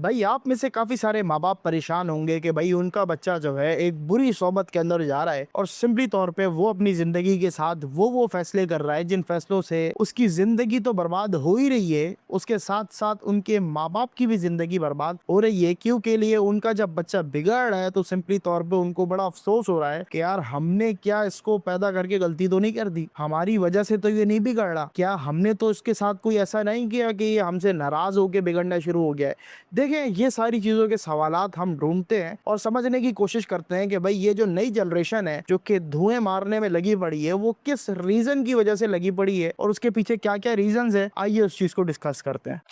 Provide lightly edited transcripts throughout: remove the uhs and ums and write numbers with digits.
भाई आप में से काफी सारे माँ बाप परेशान होंगे कि भाई उनका बच्चा जो है एक बुरी सोबत के अंदर जा रहा है और सिंपली तौर पे वो अपनी जिंदगी के साथ वो फैसले कर रहा है जिन फैसलों से उसकी जिंदगी तो बर्बाद हो ही रही है, उसके साथ साथ उनके माँ बाप की भी जिंदगी बर्बाद हो रही है। क्यों के लिए उनका जब बच्चा बिगड़ रहा है तो सिंपली तौर पे उनको बड़ा अफसोस हो रहा है कि यार हमने क्या इसको पैदा करके गलती तो नहीं कर दी, हमारी वजह से तो ये नहीं बिगड़ रहा, क्या हमने तो इसके साथ कोई ऐसा नहीं किया कि ये हमसे नाराज होकर बिगड़ना शुरू हो गया है। देखें, ये सारी चीज़ों के सवालात हम ढूंढते हैं और समझने की कोशिश करते हैं कि भाई ये जो नई जनरेशन है जो कि धुएं मारने में लगी पड़ी है वो किस रीज़न की वजह से लगी पड़ी है और उसके पीछे क्या क्या रीज़न्स है, आइए उस चीज़ को डिस्कस करते हैं।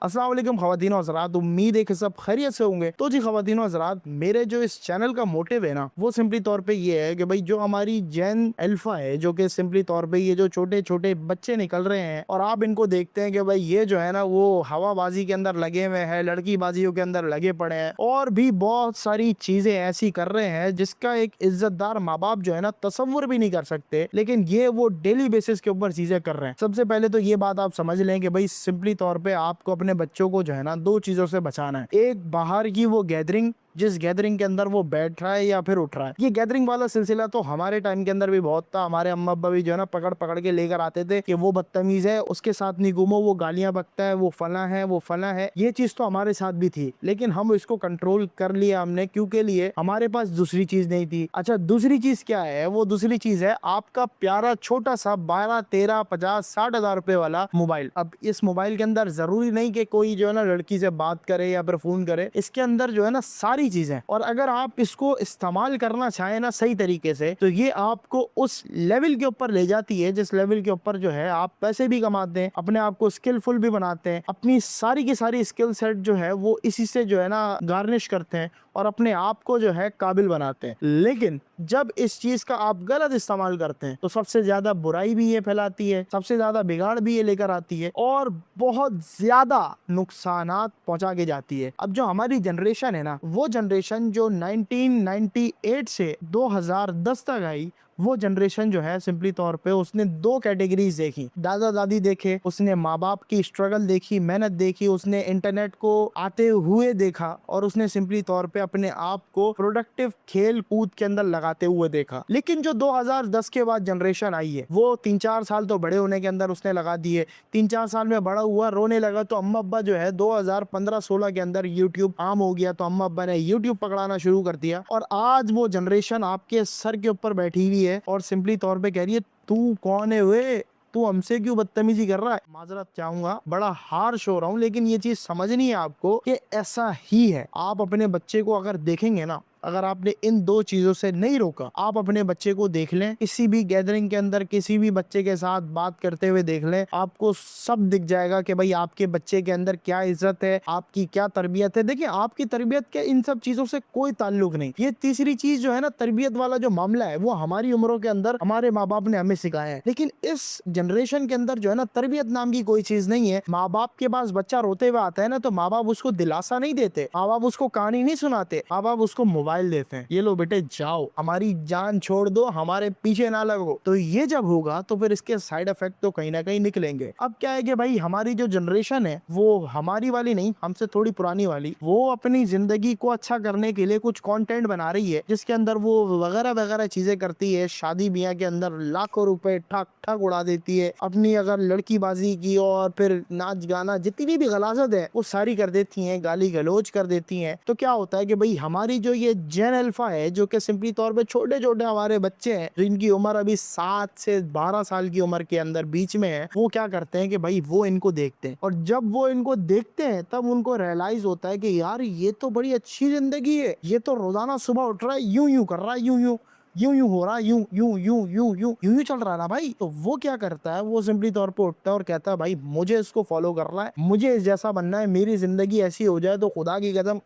अस्सलाम वालेकुम ख़वातीन और हज़रात, उम्मीद है कि सब खैरियत से होंगे। तो जी ख़वातीन और हज़रात, मेरे जो इस चैनल का मोटिव है ना वो सिंपली तौर पे ये है कि भाई जो हमारी जेन अल्फा है, जो कि सिंपली तौर पे ये जो छोटे छोटे बच्चे निकल रहे हैं और आप इनको देखते हैं कि भाई ये जो है ना वो हवाबाजी के अंदर लगे हुए हैं, लड़की बाजियों के अंदर लगे पड़े हैं और भी बहुत सारी चीज़ें ऐसी कर रहे हैं जिसका एक इज्जतदार माँ बाप जो है ना तसव्वुर भी नहीं कर सकते, लेकिन ये वो डेली बेसिस के ऊपर चीज़ें कर रहे हैं। सबसे पहले तो ये बात आप समझ लें कि भाई सिंपली तौर पे आपको अपने बच्चों को जो है ना दो चीजों से बचाना है। एक, बाहर की वो गैदरिंग जिस गैदरिंग के अंदर वो बैठ रहा है या फिर उठ रहा है। ये गैदरिंग वाला सिलसिला तो हमारे टाइम के अंदर भी बहुत था। हमारे अम्मा अब्बा भी जो है ना पकड़ पकड़ के लेकर आते थे कि वो बदतमीज है, उसके साथ नहीं घूमो, वो गालियां बकता है, वो फला है, वो फला है। ये चीज तो हमारे साथ भी थी, लेकिन हम इसको कंट्रोल कर लिया हमने, क्योंकि लिए हमारे पास दूसरी चीज नहीं थी। अच्छा, दूसरी चीज क्या है? वो दूसरी चीज है आपका प्यारा छोटा सा 12, 13, 50, 60 हजार रुपए वाला मोबाइल। अब इस मोबाइल के अंदर जरूरी नहीं कि कोई जो है ना लड़की से बात करे या फिर फोन करे, इसके अंदर जो है ना सारी चीजें, और अगर आप इसको इस्तेमाल करना चाहें ना सही तरीके से तो ये आपको उस लेवल के ऊपर ले जाती है जिस लेवल के ऊपर जो है आप पैसे भी कमाते हैं, अपने आप को स्किलफुल भी बनाते हैं, अपनी सारी की सारी स्किल सेट जो है वो इसी से जो है ना गार्निश करते हैं और अपने आप को जो है काबिल बनाते हैं। लेकिन जब इस चीज का आप गलत इस्तेमाल करते हैं तो सबसे ज्यादा बुराई भी ये फैलाती है, सबसे ज्यादा बिगाड़ भी ये लेकर आती है और बहुत ज्यादा नुकसानात पहुंचा के जाती है। अब जो हमारी जनरेशन है ना, वो जनरेशन जो 1998 से 2010 तक आई, वो जनरेशन जो है सिंपली तौर पे उसने दो कैटेगरीज देखी। दादा दादी देखे, उसने माँ बाप की स्ट्रगल देखी, मेहनत देखी, उसने इंटरनेट को आते हुए देखा और उसने सिंपली तौर पे अपने आप को प्रोडक्टिव खेल कूद के अंदर लगाते हुए देखा। लेकिन जो 2010 के बाद जनरेशन आई है वो 3-4 साल तो बड़े होने के अंदर उसने लगा दिए। 3-4 साल में बड़ा हुआ, रोने लगा, तो अम्मा अब्बा जो है 2015-16 के अंदर यूट्यूब आम हो गया तो अम्मा अब्बा ने यूट्यूब पकड़ाना शुरू कर दिया और आज वो जनरेशन आपके सर के ऊपर बैठी हुई है और सिंपली तौर पे कह रही है तू कौन है वे, तू हमसे क्यों बदतमीजी कर रहा है। माजरत चाहूंगा, बड़ा हार्श हो रहा हूं, लेकिन ये चीज समझनी है आपको कि ऐसा ही है। आप अपने बच्चे को अगर देखेंगे ना, अगर आपने इन दो चीजों से नहीं रोका, आप अपने बच्चे को देख लें, किसी भी गैदरिंग के अंदर किसी भी बच्चे के साथ बात करते हुए देख लें, आपको सब दिख जाएगा कि भाई आपके बच्चे के अंदर क्या इज्जत है, आपकी क्या तरबियत है। देखिए, आपकी तरबियत के इन सब चीजों से कोई ताल्लुक नहीं। ये तीसरी चीज जो है ना, तरबियत वाला जो मामला है, वो हमारी उम्रों के अंदर हमारे माँ बाप ने हमें सिखाया है, लेकिन इस जनरेशन के अंदर जो है ना तरबियत नाम की कोई चीज नहीं है। माँ बाप के पास बच्चा रोते हुए आता है ना तो माँ बाप उसको दिलासा नहीं देते, माँ बाप उसको कहानी नहीं सुनाते, माँ बाप उसको मोबाइल देते हैं, ये लो बेटे जाओ, हमारी जान छोड़ दो, हमारे पीछे ना लगो। तो ये जब होगा तो फिर इसके साइड इफेक्ट तो कहीं ना कहीं निकलेंगे। अब क्या है कि भाई हमारी जो जनरेशन है वो हमारी वाली नहीं, हमसे थोड़ी पुरानी वाली, वो अपनी जिंदगी को अच्छा करने के लिए कुछ कंटेंट बना रही है जिसके अंदर वो वगैरह वगैरह चीजें करती है। शादी ब्याह के अंदर लाखों रुपए ठक ठक उड़ा देती है, अपनी अगर लड़की बाजी की और फिर नाच गाना जितनी भी गलाजत है वो सारी कर देती हैं, गाली गलौज कर देती हैं। तो क्या होता है कि भाई हमारी जो ये जेन अल्फा है, जो कि सिंपली तौर पे छोटे छोटे हमारे बच्चे हैं जिनकी उम्र अभी 7 से 12 साल की उम्र के अंदर बीच में है, वो क्या करते हैं कि भाई वो इनको देखते हैं और जब वो इनको देखते हैं तब उनको रियलाइज होता है कि यार ये तो बड़ी अच्छी जिंदगी है, ये तो रोजाना सुबह उठ रहा है, यूं यूं कर रहा है, यूं यूं यूं यूं हो रहा है, यूं यूं यूं यूं यूं यूं यूं चल रहा है ना भाई। तो वो क्या करता है, वो सिंपली तौर पे उठता है और कहता है भाई मुझे इसको फॉलो करना है, मुझे इस जैसा बनना है, मेरी जिंदगी ऐसी हो जाए तो खुदा की कसम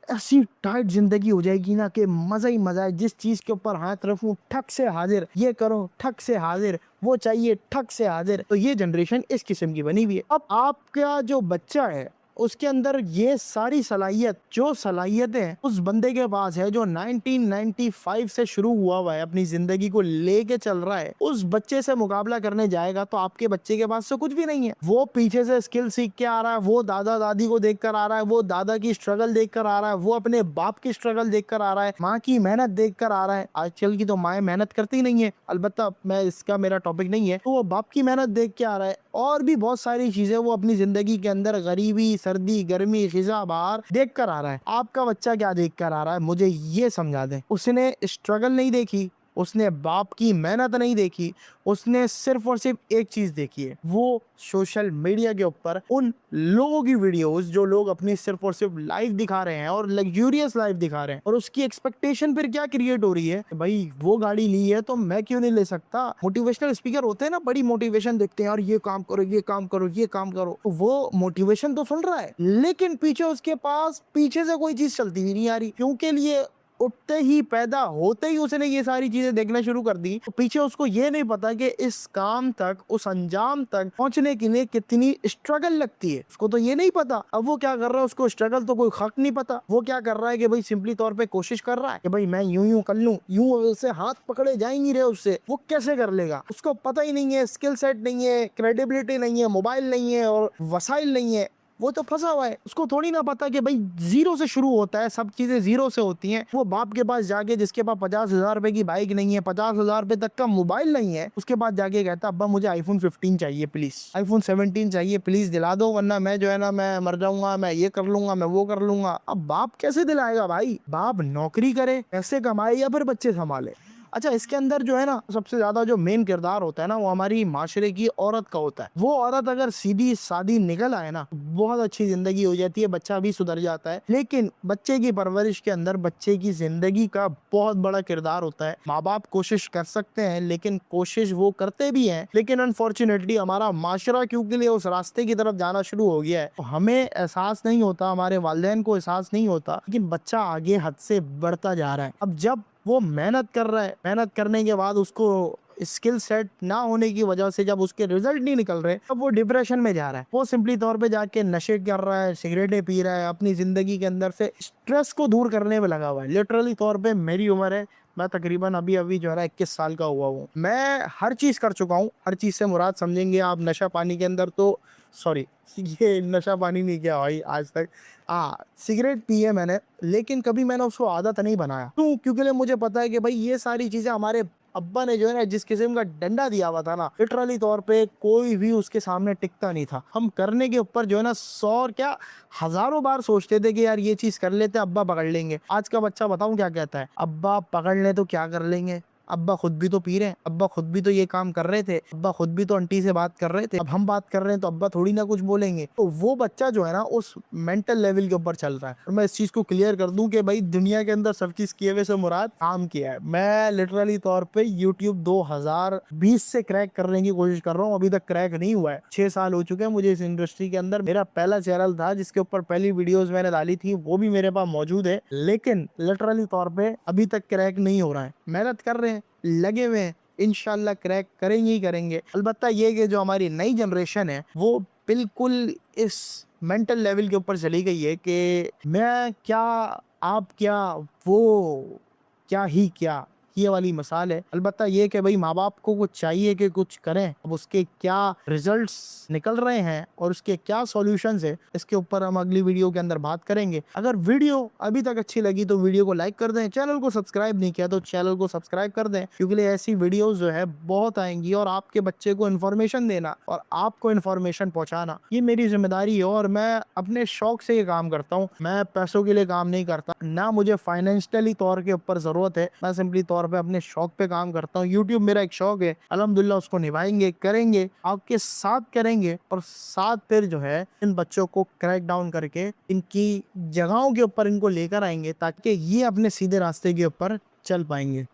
ऐसी टाइट जिंदगी हो जाएगी ना कि मजा ही मजा है। जिस चीज के ऊपर हाथ रखूं ठक से हाजिर, ये करो ठक से हाजिर, वो चाहिए ठक से हाजिर। तो ये जनरेशन इस किस्म की बनी हुई है। अब आपका जो बच्चा है उसके अंदर ये सारी सलाहियत, जो सलाहियतें उस बंदे के पास है जो 1995 से शुरू हुआ है, अपनी जिंदगी को लेके चल रहा है, उस बच्चे से मुकाबला करने जाएगा तो आपके बच्चे के पास तो कुछ भी नहीं है। वो पीछे से स्किल सीख के आ रहा है, वो दादा दादी को देखकर आ रहा है, वो दादा की स्ट्रगल देखकर आ रहा है, वो अपने बाप की स्ट्रगल देखकर आ रहा है, माँ की मेहनत देखकर आ रहा है। आजकल की तो माएँ मेहनत करती नहीं है, अलबत्ता मैं इसका मेरा टॉपिक नहीं है। तो वो बाप की मेहनत देख के आ रहा है और भी बहुत सारी चीजें वो अपनी जिंदगी के अंदर गरीबी, सर्दी, गर्मी, खिजा बहार देख कर आ रहा है। आपका बच्चा क्या देख कर आ रहा है, मुझे ये समझा दें। उसने स्ट्रगल नहीं देखी, उसने बाप की मेहनत नहीं देखी, उसने सिर्फ और सिर्फ एक चीज देखी है, वो सोशल मीडिया के ऊपर उन लोगों की वीडियोस जो लोग अपनी सिर्फ और सिर्फ लाइफ दिखा रहे हैं और लग्जूरियस लाइफ दिखा रहे हैं, और उसकी एक्सपेक्टेशन फिर क्या क्रिएट हो रही है, भाई वो गाड़ी ली है तो मैं क्यों नहीं ले सकता। मोटिवेशनल स्पीकर होते हैं ना, बड़ी मोटिवेशन देखते हैं और ये काम करो, ये काम करो, ये काम करो, तो वो मोटिवेशन तो सुन रहा है लेकिन पीछे उसके पास पीछे से कोई चीज चलती भी नहीं आ रही, क्योंकि लिए उठते ही, पैदा होते ही उसने ये सारी चीजें देखना शुरू कर दी। तो पीछे उसको ये नहीं पता कि इस काम तक, उस अंजाम तक पहुंचने के लिए कितनी स्ट्रगल लगती है, उसको तो ये नहीं पता। अब वो क्या कर रहा है, उसको स्ट्रगल तो कोई हक नहीं पता। वो क्या कर रहा है कि भाई सिंपली तौर पे कोशिश कर रहा है कि भाई मैं यूं यूं कर लूं, यूं उससे हाथ पकड़े जा ही नहीं रहे उससे, वो कैसे कर लेगा, उसको पता ही नहीं है, स्किल सेट नहीं है, क्रेडिबिलिटी नहीं है, मोबाइल नहीं है और वसाइल नहीं है, वो तो फंसा हुआ है। उसको थोड़ी ना पता कि भाई जीरो से शुरू होता है, सब चीजें जीरो से होती हैं। वो बाप के पास जाके, जिसके पास 50,000 रुपए की बाइक नहीं है, 50,000 रुपए तक का मोबाइल नहीं है, उसके पास जाके कहता अब्बा मुझे आईफोन 15 चाहिए प्लीज, आईफोन 17 चाहिए प्लीज, दिला दो वरना मैं जो है ना मैं मर जाऊंगा, मैं ये कर लूंगा, मैं वो कर लूंगा। अब बाप कैसे दिलाएगा भाई, बाप नौकरी करे, पैसे कमाए या फिर बच्चे संभाले। अच्छा, इसके अंदर जो है ना सबसे ज्यादा जो मेन किरदार होता है ना, वो हमारी माशरे की औरत का होता है। वो औरत अगर सीधी सादी निकल आए ना, बहुत अच्छी जिंदगी हो जाती है, बच्चा भी सुधर जाता है। लेकिन बच्चे की परवरिश के अंदर बच्चे की जिंदगी का बहुत बड़ा किरदार होता है। माँ बाप कोशिश कर सकते हैं, लेकिन कोशिश वो करते भी हैं, लेकिन अनफॉर्चुनेटली हमारा माशरा क्योंकि उस रास्ते की तरफ जाना शुरू हो गया है, तो हमें एहसास नहीं होता, हमारे वालिदैन को एहसास नहीं होता, लेकिन बच्चा आगे हद से बढ़ता जा रहा है। अब जब वो मेहनत कर रहा है, मेहनत करने के बाद उसको स्किल सेट ना होने की वजह से जब उसके रिजल्ट नहीं निकल रहे, तब वो डिप्रेशन में जा रहा है। वो सिंपली तौर पे जाके नशे कर रहा है, सिगरेटें पी रहा है, अपनी जिंदगी के अंदर से स्ट्रेस को दूर करने में लगा हुआ है। लिटरली तौर पे मेरी उम्र है, मैं तकरीबन अभी अभी जो है ना 21 साल का हुआ हूँ। मैं हर चीज कर चुका हूँ। हर चीज से मुराद समझेंगे आप नशा पानी के अंदर तो सॉरी, ये नशा पानी नहीं किया भाई आज तक। सिगरेट पी है मैंने, लेकिन कभी मैंने उसको आदत नहीं बनाया। क्यों? क्योंकि मुझे पता है कि भाई ये सारी चीजें हमारे अब्बा ने जो है ना जिस किस्म का डंडा दिया हुआ था ना, लिटरली तौर पे कोई भी उसके सामने टिकता नहीं था। हम करने के ऊपर जो है ना 100 और क्या हजारों बार सोचते थे कि यार ये चीज कर लेते, अब्बा पकड़ लेंगे। आज का बच्चा बताऊं क्या कहता है, अब्बा पकड़ ले तो क्या कर लेंगे, अब्बा खुद भी तो पी रहे हैं, अब्बा खुद भी तो ये काम कर रहे थे, अब्बा खुद भी तो आंटी से बात कर रहे थे, अब हम बात कर रहे हैं तो अब्बा थोड़ी ना कुछ बोलेंगे। तो वो बच्चा जो है ना उस मेंटल लेवल के ऊपर चल रहा है। और मैं इस चीज को क्लियर कर दूं कि भाई दुनिया के अंदर सब चीज किए हुए से मुराद काम किया है। मैं लिटरली तौर पे यूट्यूब 2020 से क्रैक करने की कोशिश कर रहा हूँ, अभी तक क्रैक नहीं हुआ है। 6 साल हो चुके हैं मुझे इस इंडस्ट्री के अंदर। मेरा पहला चैनल था जिसके ऊपर पहली वीडियोस मैंने डाली थी, वो भी मेरे पास मौजूद है, लेकिन लिटरली तौर पे अभी तक क्रैक नहीं हो रहा है। मेहनत कर रहे हैं, लगे हुए हैं, इंशाल्लाह क्रैक करेंगे ही करेंगे। अलबत्ता ये कि जो हमारी नई जनरेशन है वो बिल्कुल इस मेंटल लेवल के ऊपर चली गई है कि मैं क्या, आप क्या, वो क्या ही क्या, ये वाली मसाल है। अलबत्ता ये कि भाई माँ बाप को कुछ चाहिए कि कुछ करें, अब उसके क्या रिजल्ट्स निकल रहे हैं और उसके क्या सॉल्यूशंस है, इसके ऊपर हम अगली वीडियो के अंदर बात करेंगे। अगर वीडियो अभी तक अच्छी लगी तो वीडियो को लाइक कर दें, चैनल को सब्सक्राइब नहीं किया तो चैनल को सब्सक्राइब कर दें, क्योंकि ऐसी वीडियोस जो है बहुत आएंगी। और आपके बच्चे को इन्फॉर्मेशन देना और आपको इन्फॉर्मेशन पहुंचाना ये मेरी जिम्मेदारी है, और मैं अपने शौक से ये काम करता हूँ। मैं पैसों के लिए काम नहीं करता, ना मुझे फाइनेंशियली तौर के ऊपर जरूरत है। मैं सिंपली तौर पे अपने शौक पे काम करता हूँ। यूट्यूब मेरा एक शौक है, अल्हम्दुलिल्लाह उसको निभाएंगे, करेंगे, आपके साथ करेंगे, और साथ फिर जो है इन बच्चों को क्रैक डाउन करके इनकी जगहों के ऊपर इनको लेकर आएंगे ताकि ये अपने सीधे रास्ते के ऊपर चल पाएंगे।